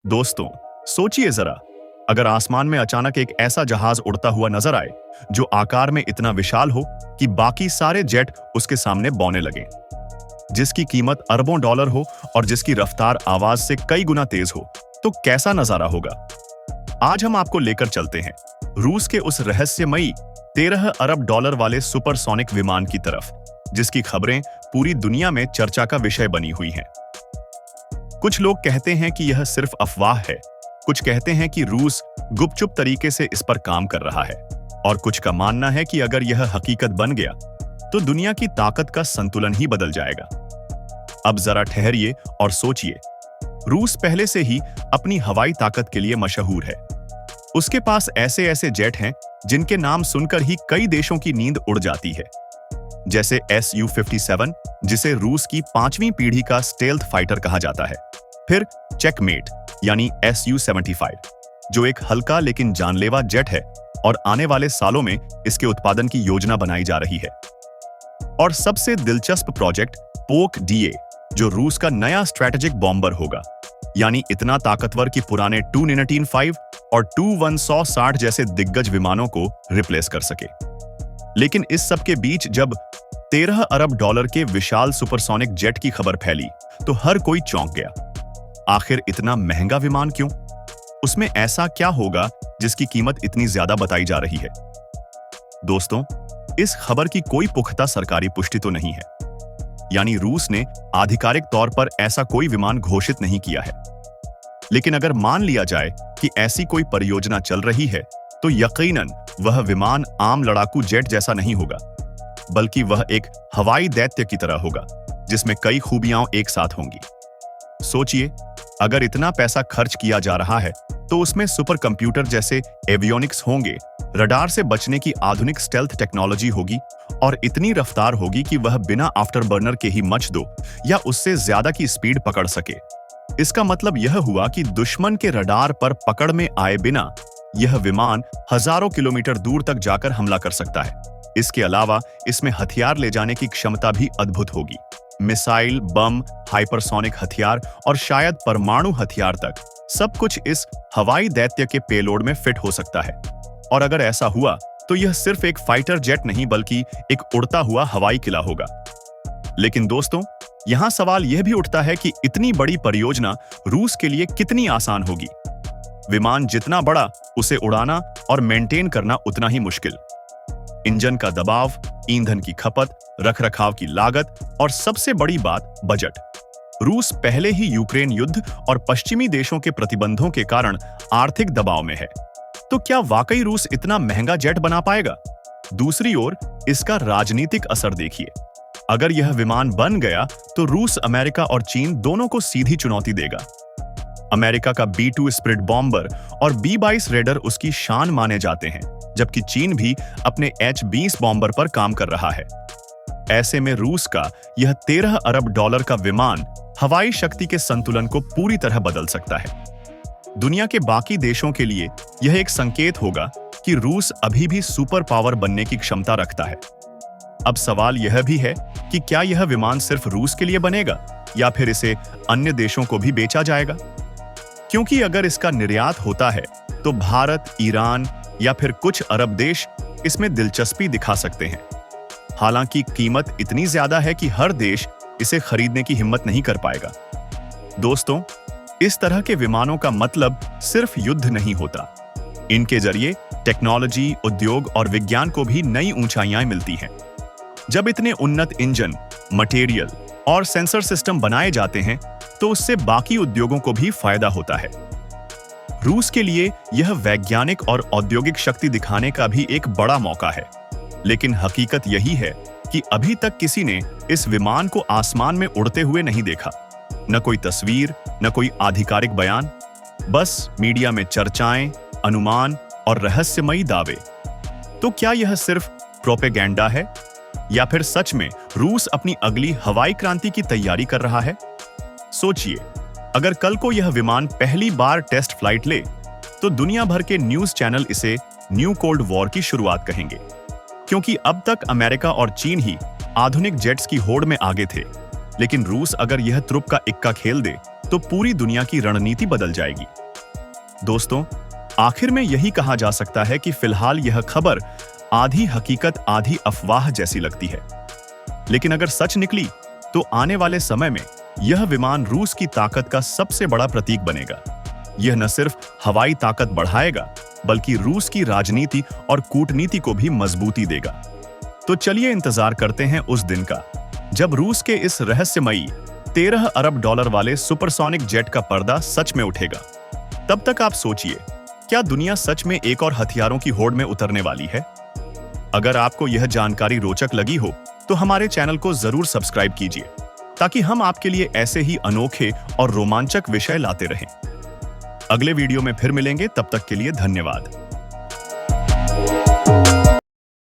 दोस्तों, सोचिए जरा, अगर आसमान में अचानक एक ऐसा जहाज उड़ता हुआ नजर आए जो आकार में इतना विशाल हो कि बाकी सारे जेट उसके सामने बौने लगें, जिसकी कीमत अरबों डॉलर हो और जिसकी रफ्तार आवाज से कई गुना तेज हो, तो कैसा नजारा होगा। आज हम आपको लेकर चलते हैं रूस के उस रहस्यमयी 13 अरब डॉलर वाले सुपरसोनिक विमान की तरफ, जिसकी खबरें पूरी दुनिया में चर्चा का विषय बनी हुई हैं। कुछ लोग कहते हैं कि यह सिर्फ अफवाह है, कुछ कहते हैं कि रूस गुपचुप तरीके से इस पर काम कर रहा है, और कुछ का मानना है कि अगर यह हकीकत बन गया तो दुनिया की ताकत का संतुलन ही बदल जाएगा। अब जरा ठहरिए और सोचिए, रूस पहले से ही अपनी हवाई ताकत के लिए मशहूर है। उसके पास ऐसे ऐसे जेट हैं जिनके नाम सुनकर ही कई देशों की नींद उड़ जाती है, जैसे Su-57, जिसे रूस की 5वीं पीढ़ी का स्टेल्थ फाइटर कहा जाता है। फिर चेकमेट यानी Su-75, जो एक हल्का लेकिन जानलेवा जेट है और आने वाले सालों में इसके उत्पादन की योजना बनाई जा रही है। और सबसे दिलचस्प प्रोजेक्ट पोक-DA, जो रूस का नया स्ट्रैटेजिक बॉम्बर होगा, यानी इतना ताकतवर कि पुराने Tu-195 और Tu-160 जैसे दिग्गज विमानों को रिप्लेस कर सके। लेकिन इस सब के बीच जब 13 अरब डॉलर के विशाल सुपरसोनिक जेट की खबर फैली तो हर कोई चौंक गया। आखिर इतना महंगा विमान क्यों? उसमें ऐसा क्या होगा जिसकी कीमत इतनी ज्यादा बताई जा रही है? दोस्तों, इस खबर की कोई पुख्ता सरकारी पुष्टि तो नहीं है, यानी रूस ने आधिकारिक तौर पर ऐसा कोई विमान घोषित नहीं किया है। लेकिन अगर मान लिया जाए कि ऐसी कोई परियोजना चल रही है, तो यकीनन वह विमान आम लड़ाकू जेट जैसा नहीं होगा, बल्कि वह एक हवाई दैत्य की तरह होगा, जिसमें कई खूबियां एक साथ होंगी। सोचिए, अगर इतना पैसा खर्च किया जा रहा है तो उसमें सुपर कंप्यूटर जैसे एवियोनिक्स होंगे, रडार से बचने की आधुनिक स्टेल्थ टेक्नोलॉजी होगी और इतनी रफ्तार होगी कि वह बिना आफ्टर बर्नर के ही मच दो या उससे ज्यादा की स्पीड पकड़ सके। इसका मतलब यह हुआ कि दुश्मन के रडार पर पकड़ में आए बिना यह विमान हजारों किलोमीटर दूर तक जाकर हमला कर सकता है। इसके अलावा इसमें हथियार ले जाने की क्षमता भी अद्भुत होगी। मिसाइल, बम, हाइपरसोनिक हथियार और शायद परमाणु हथियार तक, सब कुछ इस हवाई दैत्य के पेलोड में फिट हो सकता है। और अगर ऐसा हुआ तो यह सिर्फ एक फाइटर जेट नहीं बल्कि एक उड़ता हुआ हवाई किला होगा। लेकिन दोस्तों, यहां सवाल यह भी उठता है कि इतनी बड़ी परियोजना रूस के लिए कितनी आसान होगी। विमान जितना बड़ा, उसे उड़ाना और मेंटेन करना उतना ही मुश्किल। इंजन का दबाव, ईंधन की खपत, रखरखाव की लागत और सबसे बड़ी बात, बजट। रूस पहले ही यूक्रेन युद्ध और पश्चिमी देशों के प्रतिबंधों के कारण आर्थिक दबाव में है। तो क्या वाकई रूस इतना महंगा जेट बना पाएगा? दूसरी ओर इसका राजनीतिक असर देखिए। अगर यह विमान बन गया तो रूस अमेरिका और चीन दोनों को सीधी चुनौती देगा। अमेरिका का B-2 स्पिरिट बॉम्बर और B-22 रेडर उसकी शान माने जाते हैं, जबकि चीन भी अपने H-20 बॉम्बर पर काम कर रहा है। ऐसे में रूस का यह 13 अरब डॉलर का विमान हवाई शक्ति के संतुलन को पूरी तरह बदल सकता है। दुनिया के बाकी देशों के लिए यह एक संकेत होगा कि रूस अभी भी सुपर पावर बनने की क्षमता रखता है। अब सवाल यह भी है कि क्या यह विमान सिर्फ रूस के लिए बनेगा या फिर इसे अन्य देशों को भी बेचा जाएगा? क्योंकि अगर इसका निर्यात होता है तो भारत, ईरान या फिर कुछ अरब देश इसमें दिलचस्पी दिखा सकते हैं। हालांकि कीमत इतनी ज्यादा है कि हर देश इसे खरीदने की हिम्मत नहीं कर पाएगा। दोस्तों, इस तरह के विमानों का मतलब सिर्फ युद्ध नहीं होता। इनके जरिए टेक्नोलॉजी, उद्योग और विज्ञान को भी नई ऊंचाइयां मिलती हैं। जब इतने उन्नत इंजन, मटेरियल और सेंसर सिस्टम बनाए जाते हैं तो उससे बाकी उद्योगों को भी फायदा होता है। रूस के लिए यह वैज्ञानिक और औद्योगिक शक्ति दिखाने का भी एक बड़ा मौका है। लेकिन हकीकत यही है कि अभी तक किसी ने इस विमान को आसमान में उड़ते हुए नहीं देखा। न कोई तस्वीर, न कोई आधिकारिक बयान, बस मीडिया में चर्चाएं, अनुमान और रहस्यमयी दावे। तो क्या यह सिर्फ प्रोपेगेंडा है या फिर सच में रूस अपनी अगली हवाई क्रांति की तैयारी कर रहा है? सोचिए, अगर कल को यह विमान पहली बार टेस्ट फ्लाइट ले तो दुनिया भर के न्यूज चैनल इसे न्यू कोल्ड वॉर की शुरुआत कहेंगे, क्योंकि अब तक अमेरिका और चीन ही आधुनिक जेट्स की होड़ में आगे थे। लेकिन रूस अगर यह तुरुप का इक्का खेल दे तो पूरी दुनिया की रणनीति बदल जाएगी। दोस्तों, आखिर में यही कहा जा सकता है कि फिलहाल यह खबर आधी हकीकत आधी अफवाह जैसी लगती है, लेकिन अगर सच निकली तो आने वाले समय में यह विमान रूस की ताकत का सबसे बड़ा प्रतीक बनेगा। यह न सिर्फ हवाई ताकत बढ़ाएगा, बल्कि रूस की राजनीति और कूटनीति को भी मजबूती देगा। तो चलिए इंतजार करते हैं उस दिन का, जब रूस के इस रहस्यमयी 13 अरब डॉलर वाले सुपरसोनिक जेट का पर्दा सच में उठेगा। तब तक आप सोचिए, क्या दुनिया सच में एक और हथियारों की होड़ में उतरने वाली है? अगर आपको यह जानकारी रोचक लगी हो तो हमारे चैनल को जरूर सब्सक्राइब कीजिए, ताकि हम आपके लिए ऐसे ही अनोखे और रोमांचक विषय लाते रहें। अगले वीडियो में फिर मिलेंगे, तब तक के लिए धन्यवाद।